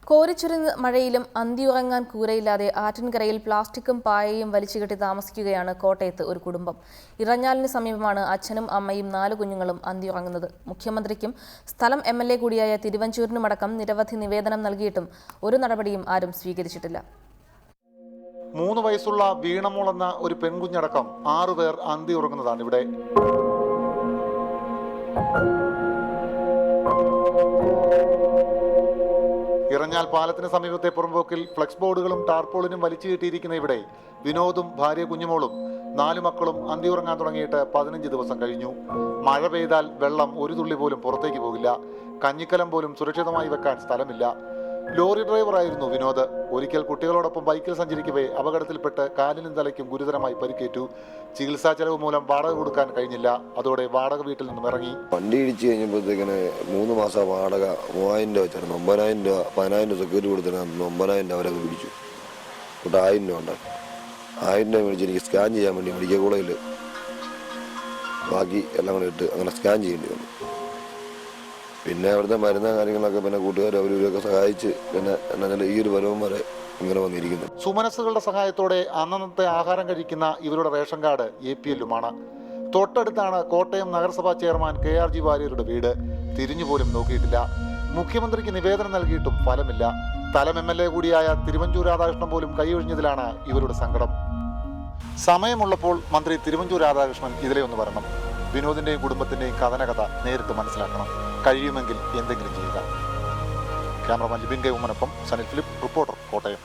കോരിച്ചൊരിഞ്ഞ മഴയിലും അന്തിയുറങ്ങാൻ കൂരയില്ലാതെ ആറ്റിൻകരയിൽ പ്ലാസ്റ്റിക്കും പായയും വലിച്ചുകെട്ടി താമസിക്കുകയാണ് കോട്ടയത്ത് ഒരു കുടുംബം. ഇറഞ്ഞാലിന് സമീപമാണ് അച്ഛനും അമ്മയും 4 കുഞ്ഞുങ്ങളും അന്തിയുറങ്ങുന്നത്. മുഖ്യമന്ത്രിക്കും സ്ഥലം MLA കൂടിയായ തിരുവഞ്ചൂരിനുമടക്കം നിരവധി നിവേദനം നൽകിയിട്ടും ഒരു നടപടിയും ആരും സ്വീകരിച്ചിട്ടില്ല. 3 വയസ്സുള്ള വീണമോൾ എന്ന ഒരു പെൺകുഞ്ഞടക്കം 6 പേർ അന്തിയുറങ്ങുന്നതാണ് ഇവിടെ. ഇറഞ്ഞാൽ പാലത്തിന് സമീപത്തെ പുറമ്പോക്കിൽ ഫ്ലെക്സ് ബോർഡുകളും ടാർപോളിനും വലിച്ചു കെട്ടിയിരിക്കുന്ന ഇവിടെ വിനോദും ഭാര്യ കുഞ്ഞുമോളും 4 മക്കളും അന്തിയുറങ്ങാൻ തുടങ്ങിയിട്ട് 15 ദിവസം കഴിഞ്ഞു. മഴ പെയ്താൽ വെള്ളം ഒരു തുള്ളി പോലും പുറത്തേക്ക് പോകില്ല. കഞ്ഞിക്കലം പോലും സുരക്ഷിതമായി വെക്കാൻ സ്ഥലമില്ല. ലോറി ഡ്രൈവറായിരുന്നു വിനോദ്. ഒരിക്കൽ കുട്ടികളോടൊപ്പം ബൈക്കിൽ സഞ്ചരിക്കവേ അപകടത്തിൽപ്പെട്ട് കാലിനും തലയ്ക്കും ഗുരുതരമായി പരിക്കേറ്റു. ചികിത്സാ ചെലവ് മൂലം വാടക കൊടുക്കാൻ കഴിഞ്ഞില്ല. അതോടെ വാടക വീട്ടിൽ നിന്നും ഇറങ്ങി. വണ്ടി ഇടിച്ച് കഴിഞ്ഞപ്പോഴത്തേക്കിന് 3 മാസം വാടക 3000 രൂപ വെച്ചായിരുന്നു. 9000 രൂപ 10000 രൂപ സെക്യൂരിറ്റി കൊടുത്തിരുന്നു. 9000 രൂപ അവരൊക്കെ പിടിച്ചു. 1000 രൂപ ഉണ്ടാക്കി. 1000 രൂപ മേടിച്ച് എനിക്ക് സ്കാൻ ചെയ്യാൻ വേണ്ടി മെഡിക്കൽ കോളേജിൽ ബാക്കി എല്ലാം കൂടെ ഇട്ട് അങ്ങനെ സ്കാൻ ചെയ്യേണ്ടി വന്നു. പിന്നെ അവിടുത്തെ മരുന്ന് കാര്യങ്ങളൊക്കെ പിന്നെ കൂട്ടുകാർ അവരൊക്കെ സഹായിച്ച് പിന്നെ എന്നാലും ഈ ഒരു വരവും വരെ ഇങ്ങനെ വന്നിരിക്കുന്നു. സുമനസ്സുകളുടെ സഹായത്തോടെ അന്നന്നത്തെ ആഹാരം കഴിക്കുന്ന ഇവരുടെ റേഷൻ കാർഡ് APL-ഉമാണ്. തൊട്ടടുത്താണ് കോട്ടയം നഗരസഭാ ചെയർമാൻ KRG വാര്യരുടെ വീട്. തിരിഞ്ഞുപോലും നോക്കിയിട്ടില്ല. മുഖ്യമന്ത്രിക്ക് നിവേദനം നൽകിയിട്ടും ഫലമില്ല. സ്ഥലം MLA കൂടിയായ തിരുവഞ്ചൂർ രാധാകൃഷ്ണൻ പോലും കൈയൊഴിഞ്ഞതിലാണ് ഇവരുടെ സങ്കടം. സമയമുള്ളപ്പോൾ മന്ത്രി തിരുവഞ്ചൂർ രാധാകൃഷ്ണൻ ഇതിലെ ഒന്ന് വരണം. വിനോദിന്റെയും കുടുംബത്തിന്റെയും കഥനകഥ നേരിട്ട് മനസ്സിലാക്കണം. കഴിയുമെങ്കിൽ എന്തെങ്കിലും ചെയ്യുക. ക്യാമറമാൻ ലിബിൻ കെ ഉമ്മനൊപ്പം സനിൽ ഫിലിപ്പ്, റിപ്പോർട്ടർ, കോട്ടയം.